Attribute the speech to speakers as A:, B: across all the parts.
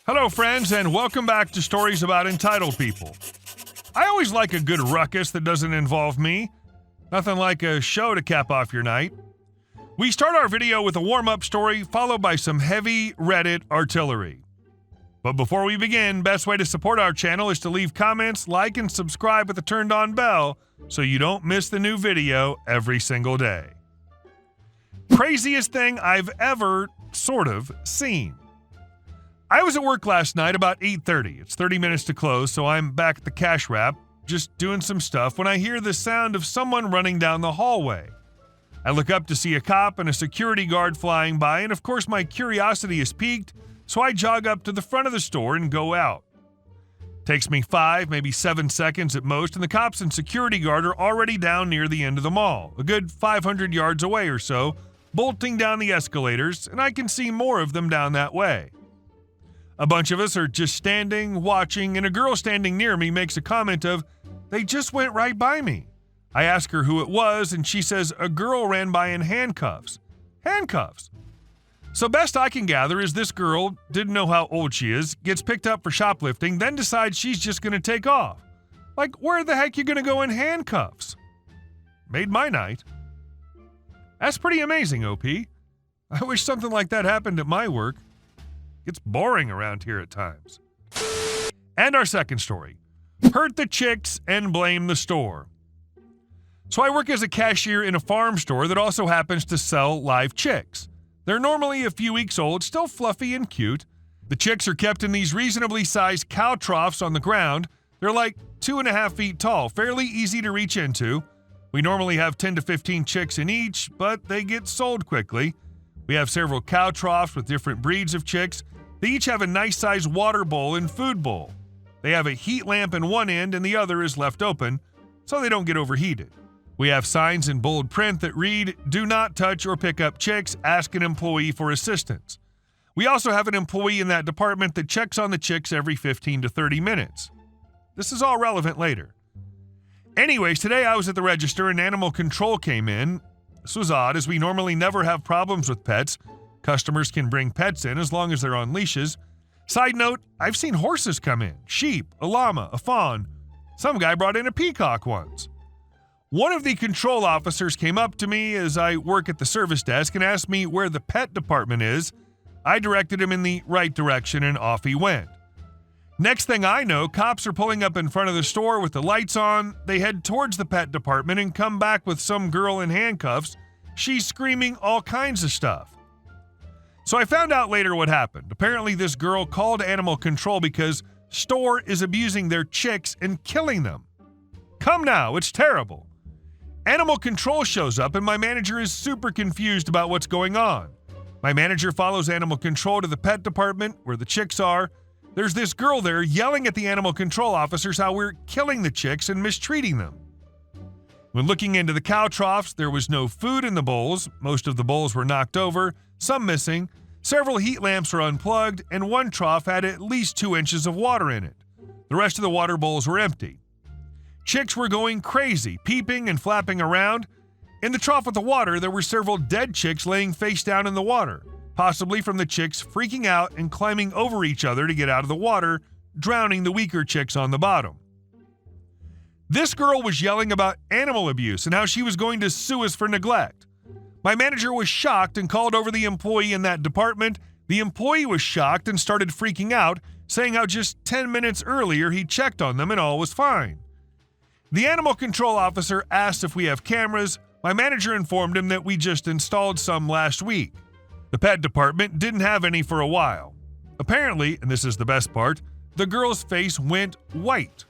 A: Hello, friends, and welcome back to Stories About Entitled People. I always like a good ruckus that doesn't involve me. Nothing like a show to cap off your night. We start our video with a warm-up story, followed by some heavy Reddit artillery. But before we begin, best way to support our channel is to leave comments, like, and subscribe with the turned-on bell so you don't miss the new video every single day. Craziest thing I've ever, sort of, seen. I was at work last night about 8:30. It's 30 minutes to close, so I'm back at the cash wrap, just doing some stuff, when I hear the sound of someone running down the hallway. I look up to see a cop and a security guard flying by, and of course my curiosity is piqued, so I jog up to the front of the store and go out. Takes me 5, maybe 7 seconds at most, and the cops and security guard are already down near the end of the mall, a good 500 yards away or so, bolting down the escalators, and I can see more of them down that way. A bunch of us are just standing, watching, and a girl standing near me makes a comment of, "They just went right by me." I ask her who it was, and she says a girl ran by in handcuffs. Handcuffs! So best I can gather is this girl, didn't know how old she is, gets picked up for shoplifting, then decides she's just going to take off. Like, where the heck you going to go in handcuffs? Made my night. That's pretty amazing, OP. I wish something like that happened at my work. It's boring around here at times. And our second story. Hurt the chicks and blame the store. So I work as a cashier in a farm store that also happens to sell live chicks. They're normally a few weeks old, still fluffy and cute. The chicks are kept in these reasonably sized cow troughs on the ground. They're like 2.5 feet tall, fairly easy to reach into. We normally have 10 to 15 chicks in each, but they get sold quickly. We have several cow troughs with different breeds of chicks. They each have a nice-sized water bowl and food bowl. They have a heat lamp in one end and the other is left open, so they don't get overheated. We have signs in bold print that read, "Do not touch or pick up chicks, ask an employee for assistance." We also have an employee in that department that checks on the chicks every 15 to 30 minutes. This is all relevant later. Anyways, today I was at the register and animal control came in. This was odd, as we normally never have problems with pets. Customers can bring pets in as long as they're on leashes. Side note, I've seen horses come in, sheep, a llama, a fawn. Some guy brought in a peacock once. One of the control officers came up to me as I work at the service desk and asked me where the pet department is. I directed him in the right direction and off he went. Next thing I know, cops are pulling up in front of the store with the lights on. They head towards the pet department and come back with some girl in handcuffs. She's screaming all kinds of stuff. So I found out later what happened. Apparently this girl called animal control because store is abusing their chicks and killing them. Come now, it's terrible. Animal control shows up and my manager is super confused about what's going on. My manager follows animal control to the pet department where the chicks are. There's this girl there yelling at the animal control officers how we're killing the chicks and mistreating them. When looking into the cow troughs, there was no food in the bowls. Most of the bowls were knocked over, some missing. Several heat lamps were unplugged, and one trough had at least 2 inches of water in it. The rest of the water bowls were empty. Chicks were going crazy, peeping and flapping around. In the trough with the water, there were several dead chicks laying face down in the water, possibly from the chicks freaking out and climbing over each other to get out of the water, drowning the weaker chicks on the bottom. This girl was yelling about animal abuse and how she was going to sue us for neglect. My manager was shocked and called over the employee in that department. The employee was shocked and started freaking out, saying how just 10 minutes earlier he checked on them and all was fine. The animal control officer asked if we have cameras. My manager informed him that we just installed some last week. The pet department didn't have any for a while. Apparently, and this is the best part, the girl's face went white.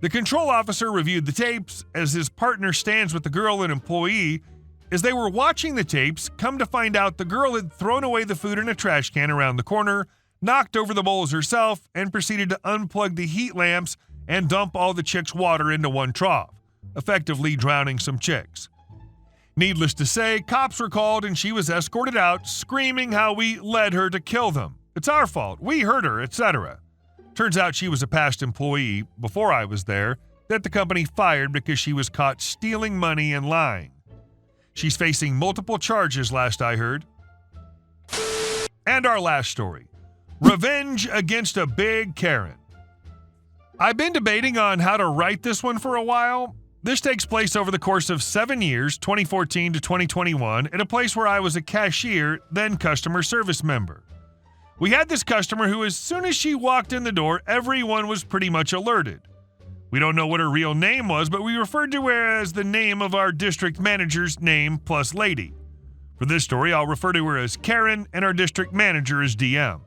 A: The control officer reviewed the tapes as his partner stands with the girl and employee. As they were watching the tapes, come to find out the girl had thrown away the food in a trash can around the corner, knocked over the bowls herself, and proceeded to unplug the heat lamps and dump all the chicks' water into one trough, effectively drowning some chicks. Needless to say, cops were called and she was escorted out, screaming how we led her to kill them. It's our fault, we hurt her, etc. Turns out she was a past employee, before I was there, that the company fired because she was caught stealing money and lying. She's facing multiple charges last I heard. And our last story. Revenge against a big Karen. I've been debating on how to write this one for a while. This takes place over the course of 7 years, 2014 to 2021, at a place where I was a cashier, then customer service member. We had this customer who, as soon as she walked in the door, everyone was pretty much alerted. We don't know what her real name was, but we referred to her as the name of our district manager's name plus lady. For this story, I'll refer to her as Karen and our district manager as DM.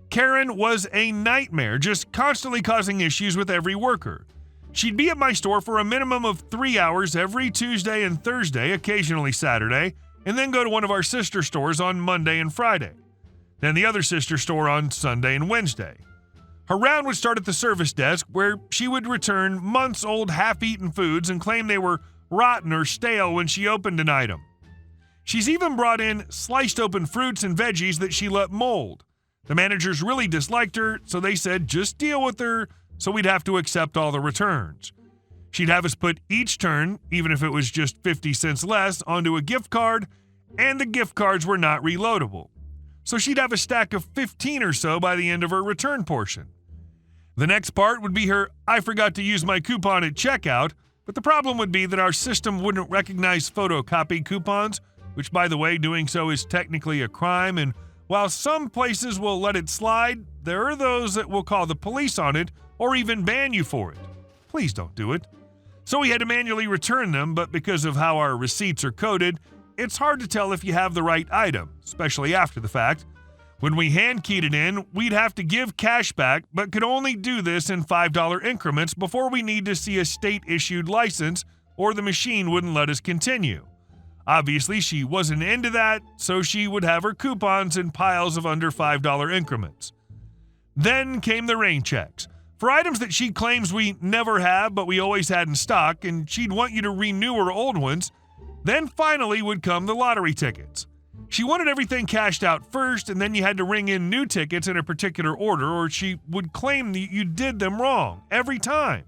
A: Karen was a nightmare, just constantly causing issues with every worker. She'd be at my store for a minimum of 3 hours every Tuesday and Thursday, occasionally Saturday, and then go to one of our sister stores on Monday and Friday. Then the other sister store on Sunday and Wednesday. Her round would start at the service desk, where she would return months-old half-eaten foods and claim they were rotten or stale when she opened an item. She's even brought in sliced open fruits and veggies that she let mold. The managers really disliked her, so they said just deal with her, so we'd have to accept all the returns. She'd have us put each turn, even if it was just 50 cents less, onto a gift card, and the gift cards were not reloadable. So she'd have a stack of 15 or so by the end of her return portion. The next part would be her "I forgot to use my coupon at checkout," but the problem would be that our system wouldn't recognize photocopied coupons, which, by the way, doing so is technically a crime, and while some places will let it slide, there are those that will call the police on it or even ban you for it. Please don't do it. So we had to manually return them, but because of how our receipts are coded, it's hard to tell if you have the right item, especially after the fact. When we hand-keyed it in, we'd have to give cash back, but could only do this in $5 increments before we need to see a state-issued license, or the machine wouldn't let us continue. Obviously, she wasn't into that, so she would have her coupons in piles of under $5 increments. Then came the rain checks. For items that she claims we never have, but we always had in stock, and she'd want you to renew her old ones. Then finally would come the lottery tickets. She wanted everything cashed out first, and then you had to ring in new tickets in a particular order, or she would claim that you did them wrong every time.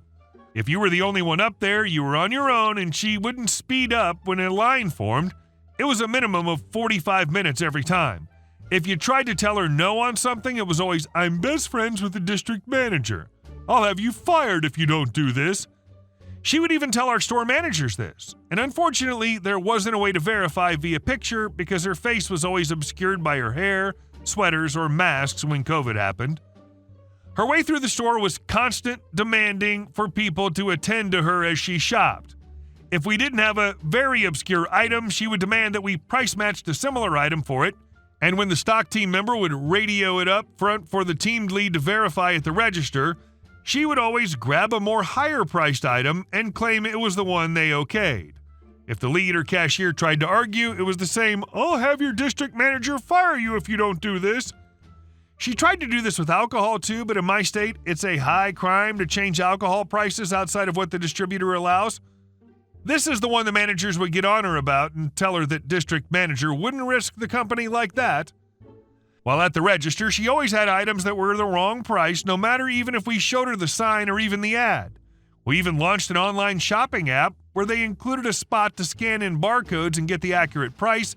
A: If you were the only one up there, you were on your own, and she wouldn't speed up when a line formed. It was a minimum of 45 minutes every time. If you tried to tell her no on something, it was always, "I'm best friends with the district manager. I'll have you fired if you don't do this." She would even tell our store managers this, and unfortunately, there wasn't a way to verify via picture because her face was always obscured by her hair, sweaters, or masks when COVID happened. Her way through the store was constant, demanding for people to attend to her as she shopped. If we didn't have a very obscure item, she would demand that we price matched a similar item for it, and when the stock team member would radio it up front for the team lead to verify at the register, she would always grab a more higher-priced item and claim it was the one they okayed. If the lead or cashier tried to argue, it was the same, "I'll have your district manager fire you if you don't do this." She tried to do this with alcohol too, but in my state, it's a high crime to change alcohol prices outside of what the distributor allows. This is the one the managers would get on her about and tell her that district manager wouldn't risk the company like that. While at the register, she always had items that were the wrong price, no matter even if we showed her the sign or even the ad. We even launched an online shopping app where they included a spot to scan in barcodes and get the accurate price,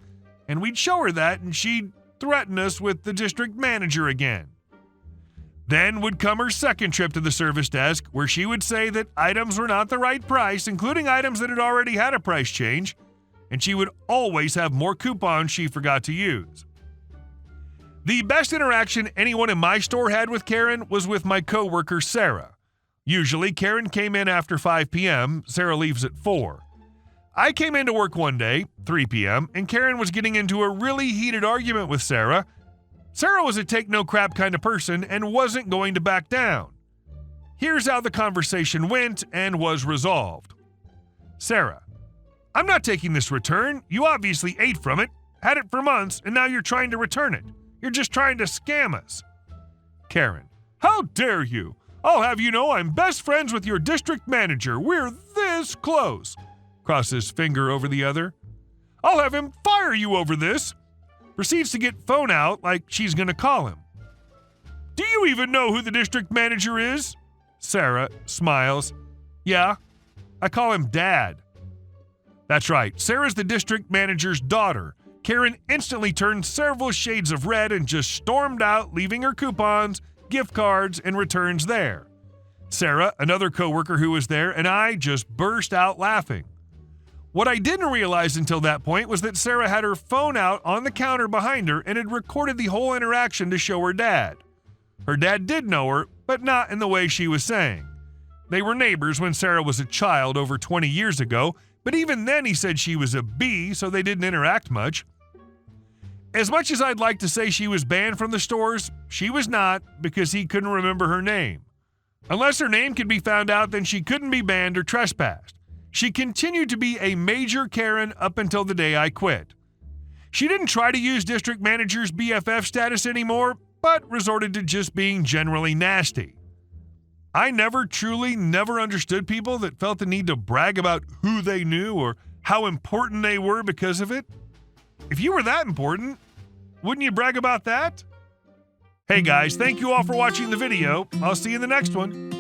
A: and we'd show her that, and she'd threaten us with the district manager again. Then would come her second trip to the service desk, where she would say that items were not the right price, including items that had already had a price change, and she would always have more coupons she forgot to use. The best interaction anyone in my store had with Karen was with my coworker Sarah. Usually, Karen came in after 5 p.m., Sarah leaves at 4. I came into work one day, 3 p.m., and Karen was getting into a really heated argument with Sarah. Sarah was a take-no-crap kind of person and wasn't going to back down. Here's how the conversation went and was resolved. Sarah: "I'm not taking this return. You obviously ate from it, had it for months, and now you're trying to return it. You're just trying to scam us." Karen: "How dare you? I'll have you know I'm best friends with your district manager. We're this close." Crosses finger over the other. "I'll have him fire you over this." Proceeds to get phone out like she's going to call him. "Do you even know who the district manager is?" Sarah smiles. "Yeah, I call him Dad." That's right, Sarah's the district manager's daughter. Karen instantly turned several shades of red and just stormed out, leaving her coupons, gift cards, and returns there. Sarah, another coworker who was there, and I just burst out laughing. What I didn't realize until that point was that Sarah had her phone out on the counter behind her and had recorded the whole interaction to show her dad. Her dad did know her, but not in the way she was saying. They were neighbors when Sarah was a child over 20 years ago, but even then he said she was a B, so they didn't interact much. As much as I'd like to say she was banned from the stores, she was not because he couldn't remember her name. Unless her name could be found out, then she couldn't be banned or trespassed. She continued to be a major Karen up until the day I quit. She didn't try to use district manager's BFF status anymore, but resorted to just being generally nasty. I never understood people that felt the need to brag about who they knew or how important they were because of it. If you were that important, wouldn't you brag about that? Hey guys, thank you all for watching the video. I'll see you in the next one.